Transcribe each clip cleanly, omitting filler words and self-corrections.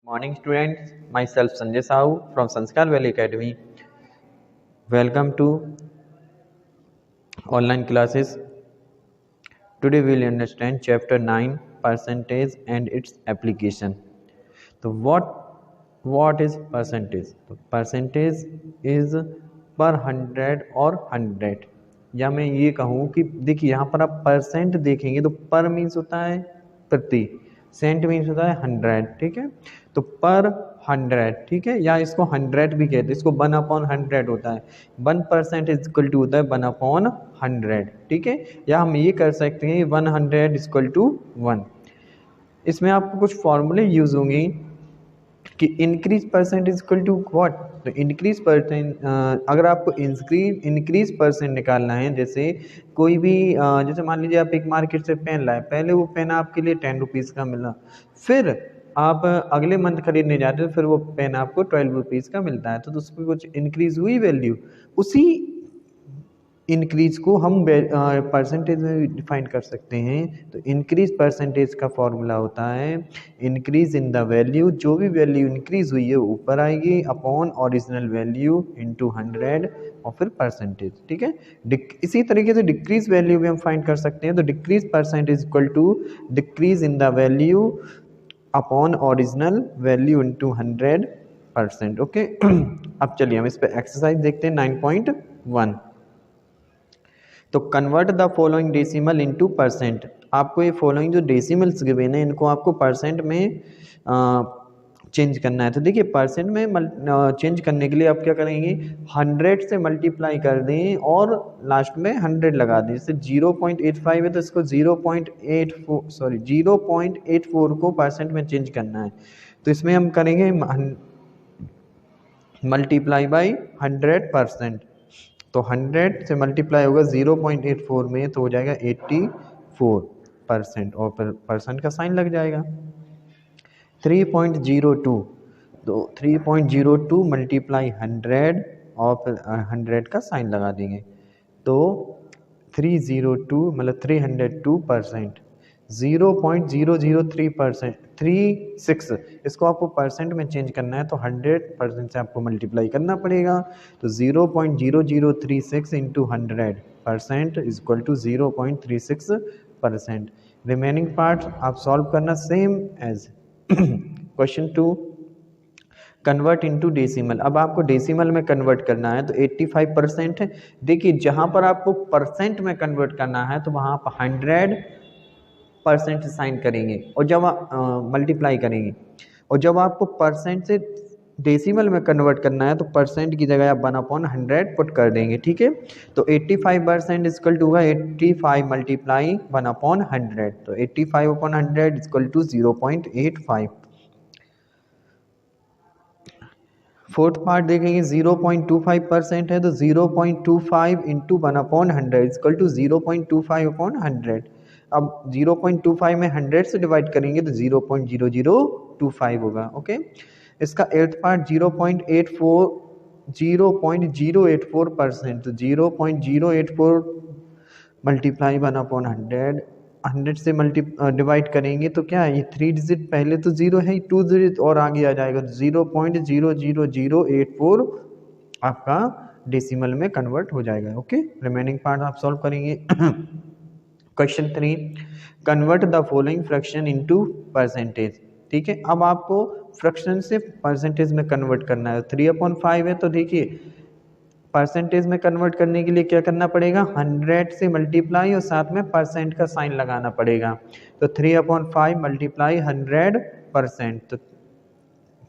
Morning students, myself Sanjay Sahu from Sanskar Valley Academy. Welcome to online classes. Today we will understand chapter 9 percentage and its application. So what is percentage? So percentage is per 100 और 100, या मैं ये कहूँ कि देखिए यहाँ पर आप परसेंट देखेंगे तो पर मीन्स होता है प्रति, सेंट मीन्स होता है 100, ठीक है। तो पर 100, ठीक है, या इसको 100 भी कहते हैं, इसको 1/100 होता है। 1% इज इक्वल टू होता है 1/100, ठीक है। या हम ये कर सकते हैं 100 इज इक्वल टू 1। इसमें आपको कुछ फॉर्मूले यूज होंगे कि increase percent is equal to what. तो इंक्रीज परसेंट, अगर आपको इंक्रीज परसेंट निकालना है, जैसे कोई भी जैसे मान लीजिए आप एक मार्केट से पेन लाए, पहले वो पेन आपके लिए 10 रुपीज़ का मिला, फिर आप अगले मंथ खरीदने जाते हो, फिर वो पेन आपको 12 रुपीज़ का मिलता है, तो उसमें कुछ इंक्रीज हुई वैल्यू। उसी इंक्रीज को हम परसेंटेज में डिफाइन कर सकते हैं। तो इंक्रीज परसेंटेज का फॉर्मूला होता है इंक्रीज इन द वैल्यू, जो भी वैल्यू इंक्रीज हुई है ऊपर आएगी अपॉन ओरिजिनल वैल्यू इनटू 100 और फिर परसेंटेज, ठीक है। इसी तरीके से डिक्रीज वैल्यू भी हम फाइंड कर सकते हैं। तो decrease percentage equal to decrease in the value upon original value into 100%, okay. अब चलिए हम इस पे एक्सरसाइज देखते हैं 9.1। तो convert the following decimal into percent. आपको ये फॉलोइंग जो डेसिमल्स गिवन है इनको आपको परसेंट में चेंज करना है। तो देखिए परसेंट में चेंज करने के लिए आप क्या करेंगे, 100 से मल्टीप्लाई कर दें और लास्ट में 100 लगा दें। जैसे 0.85 है तो इसको 0.84 को परसेंट में चेंज करना है। तो इसमें हम करेंगे मल्टीप्लाई बाई 100%। तो 100 से मल्टीप्लाई होगा 0.84 में, तो हो जाएगा 84% और फिर परसेंट का साइन लग जाएगा। 3.02, तो 3.02 मल्टीप्लाई 100 और फिर 100 का साइन लगा देंगे, तो 302 मतलब 302%। 0.003%, 36, इसको आपको परसेंट में चेंज करना है तो 100% से आपको मल्टीप्लाई करना पड़ेगा। तो 0.0036 into 100% is equal to 0.36%। Remaining part आप सॉल्व करना same as question 2। Convert into decimal. अब आपको डेसिमल में कन्वर्ट करना है तो 85% है। देखिए जहां पर आपको परसेंट में कन्वर्ट करना है तो वहां पर 100% साइन करेंगे और जब मल्टीप्लाई करेंगे, और जब आपको परसेंट से डेसिमल में कन्वर्ट करना है तो परसेंट की जगह आप 1/100 पुट कर देंगे, ठीक है। तो 85% इक्वल टू होगा 85 मल्टीप्लाई 1/100, तो 85/100 इक्वल टू 0.85। फोर्थ पार्ट देखेंगे 0.25% है तो 0.25 इंटू 1/100 इक्वल टू 0.25/100। अब 0.25 में 100 से डिवाइड करेंगे तो 0.0025 होगा, ओके। इसका एट्थ पार्ट 0.084%, तो 0.084 मल्टीप्लाई 1/100, 100 से डिवाइड करेंगे तो क्या है, ये 3 डिजिट पहले तो 0 है, 2 डिजिट और आगे आ जाएगा, 0.00084 आपका डेसिमल में कन्वर्ट हो जाएगा, ओके। रिमेनिंग पार्ट आप सॉल्व करेंगे। Question 3, convert the following fraction into percentage, ठीक है। अब आपको फ्रैक्शन से परसेंटेज में कन्वर्ट करना है। 3/5 है तो देखिए परसेंटेज में कन्वर्ट करने के लिए क्या करना पड़ेगा, 100 से मल्टीप्लाई और साथ में परसेंट का साइन लगाना पड़ेगा। तो 3/5 मल्टीप्लाई 100%, तो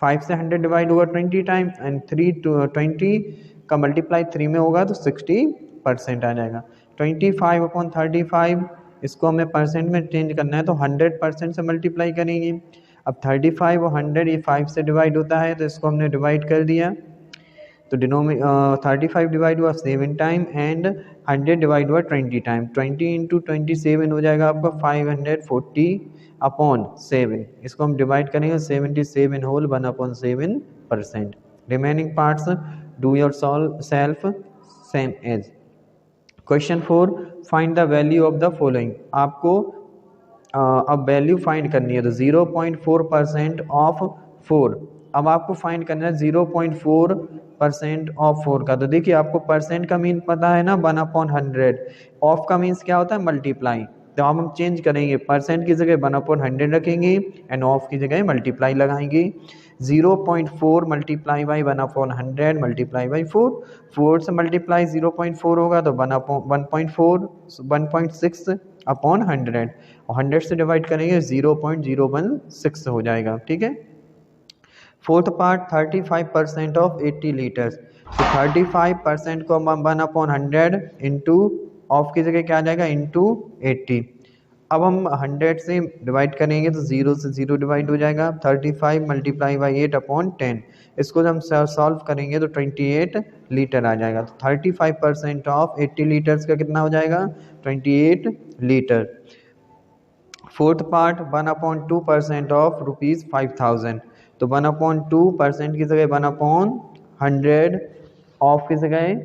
5 से 100 डिवाइड होगा 20 टाइम एंड 20 का मल्टीप्लाई 3 में होगा तो 60% आ जाएगा। 25/35, इसको हमें परसेंट में चेंज करना है तो 100% से मल्टीप्लाई करेंगे। अब 35 और 100 ये 5 से डिवाइड होता है तो इसको हमने डिवाइड कर दिया, तो 35 डिवाइड हुआ 7 टाइम एंड 100 डिवाइड हुआ 20 टाइम। 20 इंटू 27 हो जाएगा आपका 540/7। इसको हम डिवाइड करेंगे 77 whole 1/7%। Remaining parts do your self same as. Question 4, find the value of the following. आपको अब वैल्यू फाइंड करनी है, तो 0.4% ऑफ 4। अब आपको फाइंड करना है 0.4% ऑफ 4 का। तो देखिए आपको परसेंट का मीन पता है ना, 1/100। ऑफ का मीन्स क्या होता है, मल्टीप्लाई। तो हम चेंज करेंगे, परसेंट की जगह 1/100 रखेंगे एंड ऑफ की जगह मल्टीप्लाई लगाएंगे। 0.4 मल्टीप्लाई बाई 1/100 मल्टीप्लाई बाई 4। 4 से मल्टीप्लाई 0.4 होगा तो 1.4 1.6 अपॉन 100 और 100 से डिवाइड करेंगे 0.016 हो जाएगा। ठीक है। Fourth part 35% of 80 litres. तो 35% को 1/100 इंटू ऑफ की जगह क्या आ जाएगा, इंटू 80। अब हम 100 से डिवाइड करेंगे तो 0 से 0 डिवाइड हो जाएगा। 35 मल्टीप्लाई बाई 8 अपॉन 10। इसको जब हम सॉल्व करेंगे तो 28 लीटर आ जाएगा। तो 35% ऑफ 80 लीटर्स का कितना हो जाएगा, 28 लीटर। Fourth part 1/2% of ₹5000। तो 1/2% की जगह 1/100 ऑफ की जगह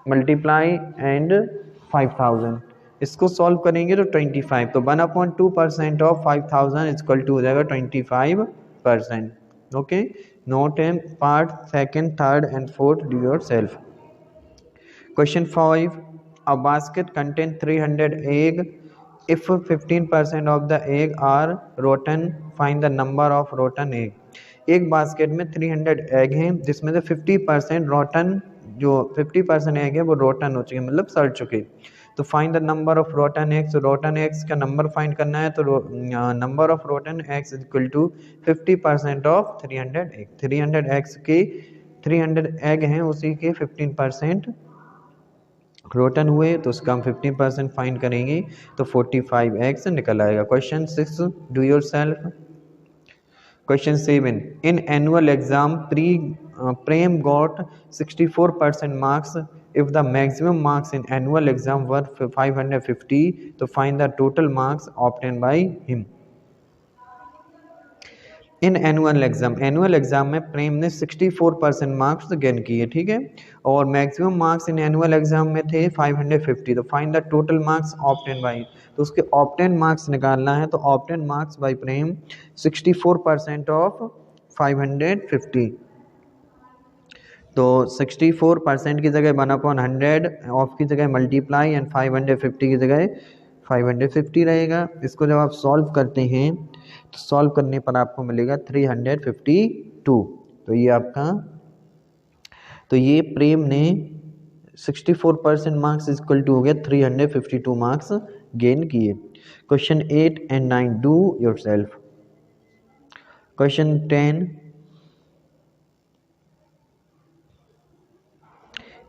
मल्टीप्लाई एंड 5000। इसको सॉल्व करेंगे तो 25। तो 1/2% ऑफ 5000 इक्वल टू हो जाएगा 25%। Okay. Note M part second, third and fourth do your self. Question 5, a basket contain 300 egg. If 15% of the egg are rotten, find the number of rotten egg. एक basket में 300 egg हैं जिसमें से 50% rotten, जो 50% egg है वो rotten हो चुके, मतलब सड़ चुके। तो find the number of rotten eggs. Rotten eggs का नंबर फाइंड करना है। तो number of rotten eggs equal to 50% of 300 egg. 300 eggs के 300 एग हैं, उसी के 15% रोटन हुए, तो उसका हम 15% फाइंड करेंगे तो 45 एग्स निकल आएगा। Question 6 do your self. Question 7, in annual exam Prem got 64% marks. If the maximum marks in annual exam were 550, तो find the total marks obtain by him. In annual exam में प्रेम ने 64% मार्क्स गेन किए। ठीक है। और maximum marks in annual exam में थे 550। तो find the total marks obtain bye, तो उसके ऑब्टेन मार्क्स निकालना है। तो obtain marks bye Prem 64% of 550। तो 64% की जगह 1/100 ऑफ की जगह मल्टीप्लाई एंड 550 की जगह 550 रहेगा। इसको जब आप सॉल्व करते हैं तो सॉल्व करने पर आपको मिलेगा 352। तो ये आपका, तो ये प्रेम ने 64% मार्क्स इक्वल टू हो गया 352 मार्क्स गेन किए। Question 8 and 9 do your self. Question 10,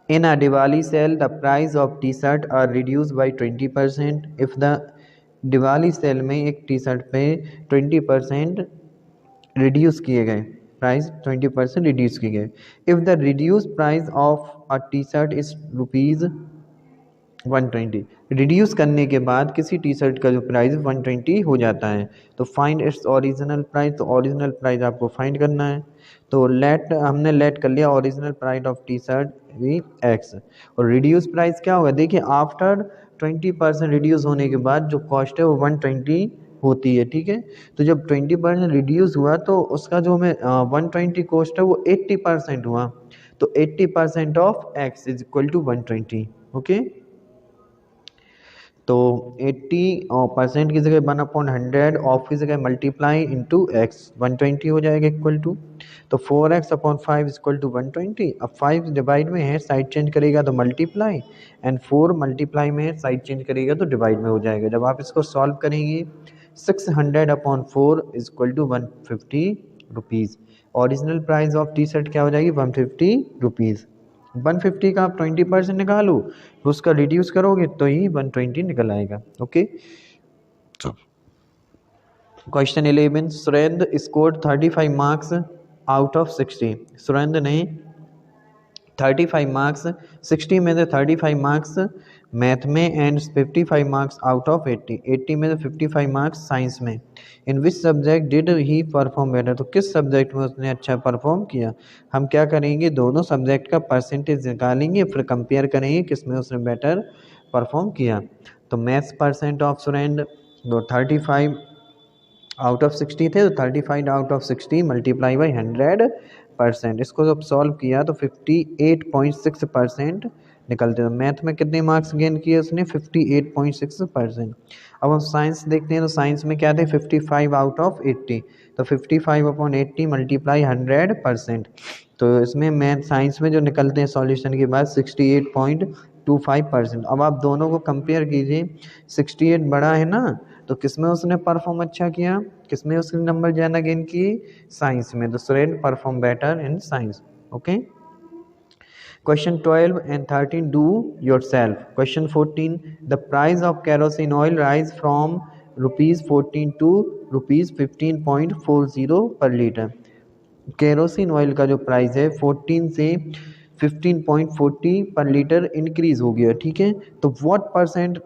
in a Diwali sale the price of t-shirt are reduced by 20%. if the Diwali sale में एक टी शर्ट पे 20% रिड्यूस किए गए, प्राइस 20% रिड्यूस किए गए। If the reduce price of a T shirt is ₹120, reduce करने के बाद किसी टी शर्ट का जो प्राइस 120 हो जाता है, तो फाइंड इट्स ओरिजिनल प्राइस। तो ओरिजिनल प्राइस आपको फाइंड करना है। तो हमने लेट कर लिया original price of T shirt भी एक्स, और रिड्यूस प्राइस क्या होगा, देखिए आफ्टर 20% रिड्यूस होने के बाद जो कॉस्ट है वो 120 होती है। ठीक है। तो जब 20% रिड्यूस हुआ तो उसका जो हमें 120 कॉस्ट है वो 80% हुआ। तो 80% of X is equal to 120। Okay. तो 80% की जगह 1/100 ऑफ की जगह मल्टीप्लाई इंटू एक्स 120 हो जाएगा इक्वल टू। तो 4x अपॉन 5 इक्वल टू 120। अब 5 डिवाइड में है, साइड चेंज करेगा तो मल्टीप्लाई, एंड 4 मल्टीप्लाई में है, साइड चेंज करेगा तो डिवाइड में हो जाएगा। जब आप इसको सॉल्व करेंगे 600 upon 4 equal to 150 rupees. Original price of T shirt क्या हो जाएगी, 150 रुपीज़। 150 का आप 20% निकालो, तो उसका रिड्यूस करोगे तो ही 120 निकल आएगा। Okay. Question 11, Surendra scored 35 marks out of 60। Surendra ने 35 मार्क्स, 60 में से 35 मार्क्स मैथ में एंड 55 मार्क्स आउट ऑफ 80। 80 में से 55 मार्क्स साइंस में। In which subject did he perform better, तो किस सब्जेक्ट में उसने अच्छा परफॉर्म किया। हम क्या करेंगे, दोनों सब्जेक्ट का परसेंटेज निकालेंगे, फिर कंपेयर करेंगे किस में उसने बेटर परफॉर्म किया। तो maths percent of Surendra 35 out of 60 थे तो 35 आउट ऑफ 60 मल्टीप्लाई बाई 100%। इसको जब सॉल्व किया तो 58.6% निकलते हैं। मैथ में कितने मार्क्स गेन किए उसने? 58.6%। अब हम साइंस देखते हैं तो साइंस में क्या थे? 55 आउट ऑफ 80। तो 55/80 मल्टीप्लाई 100%। तो इसमें मैथ साइंस में जो निकलते हैं सॉल्यूशन के बाद 68.25%। अब आप दोनों को कंपेयर कीजिए, 68 बड़ा है ना, तो किसमें उसने परफॉर्म अच्छा किया, किसमें उसने नंबर ज़्यादा गेन किए? साइंस में। तो Suren perform better in science. Okay. Question 12 and 13 do yourself. Question 14, the price of kerosene oil rise from rupees 14 to rupees 15.40 per liter. Kerosene oil का जो प्राइस है 14 से 15.40 पर लीटर इंक्रीज हो गया, ठीक है। तो what percent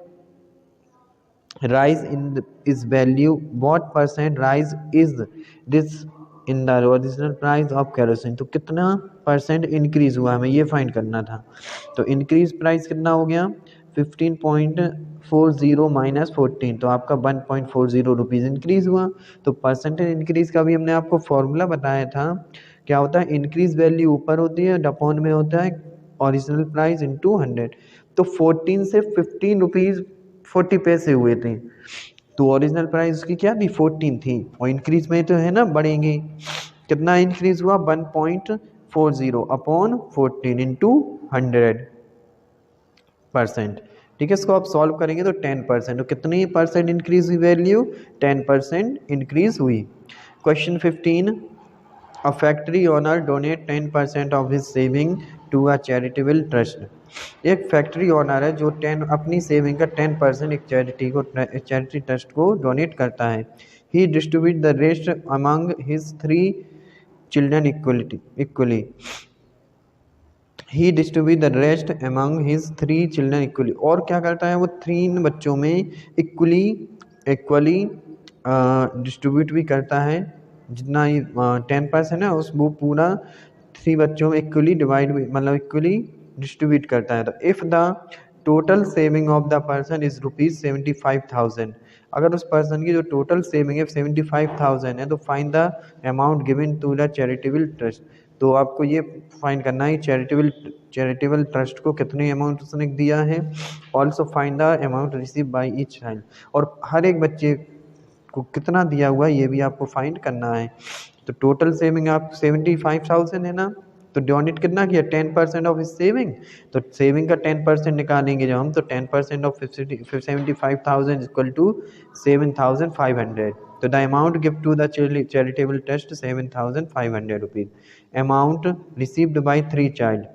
rise in is value, what percent rise is this in the original price of kerosene। तो कितना परसेंट इंक्रीज हुआ, हमें ये फाइंड करना था। तो इंक्रीज प्राइस कितना हो गया? 15.40 माइनस 14, तो आपका 1.40 रुपीज़ इंक्रीज हुआ। तो परसेंटेज इंक्रीज का भी हमने आपको फॉर्मूला बताया था, क्या होता है? इंक्रीज वैल्यू ऊपर होती है, डपॉन में होता है ओरिजिनल प्राइस इंटू 100। तो 14 से 15 रुपीज़ 40 पैसे हुए थे, तो ओरिजिनल प्राइस उसकी क्या थी? 14 थी, और इंक्रीज में तो है ना बढ़ेंगे। कितना इंक्रीज हुआ? 1.40 अपॉन 14 इंटू 100%। ठीक है, इसको आप सॉल्व करेंगे तो 10%। तो कितनी परसेंट इंक्रीज हुई वैल्यू? 10% इंक्रीज हुई। Question 15, a factory owner donate 10% of his saving to a charitable trust. एक फैक्ट्री ओनर है जो अपनी सेविंग का 10% एक चैरिटी ट्रस्ट को डोनेट करता है। He distribute the rest among his 3 children equally. He distribute the rest among his 3 children equally. और क्या करता है वो? 3 बच्चों में इक्वली डिस्ट्रीब्यूट भी करता है। जितना ही 10% है उस वो पूरा 3 बच्चों में इक्वली डिवाइड, मतलब इक्वली डिस्ट्रीब्यूट करता है। तो if the total saving of the person is rupees 75,000, अगर उस पर्सन की जो टोटल सेविंग है 75,000 है, तो find the amount given to the charitable trust. तो आपको ये फाइंड करना है चैरिटेबल ट्रस्ट को कितने अमाउंट उसने दिया है। Also find the amount receive by each child, और हर एक बच्चे को कितना दिया हुआ है ये भी आपको फाइंड करना है। तो टोटल सेविंग आप 75,000 है ना, तो डोनेट कितना किया? 10% ऑफ इस सेविंग। तो सेविंग का 10% निकालेंगे जब हम, तो 10% ऑफ 75,000 इक्वल टू 7,500। तो the amount give to the charitable trust 7,500 rupees. Amount received by 3 child.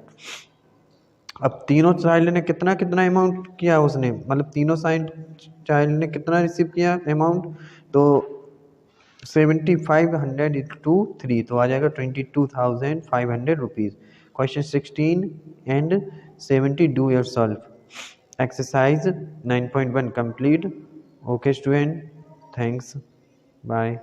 अब तीनों चाइल्ड ने कितना कितना अमाउंट किया उसने, मतलब तीनों चाइल्ड ने कितना रिसीव किया अमाउंट? तो 7,500 into 3, तो आ जाएगा 22,500 rupees. Question 16 and 70 do your solve. Exercise 9.1 complete. Okay student, thanks, bye.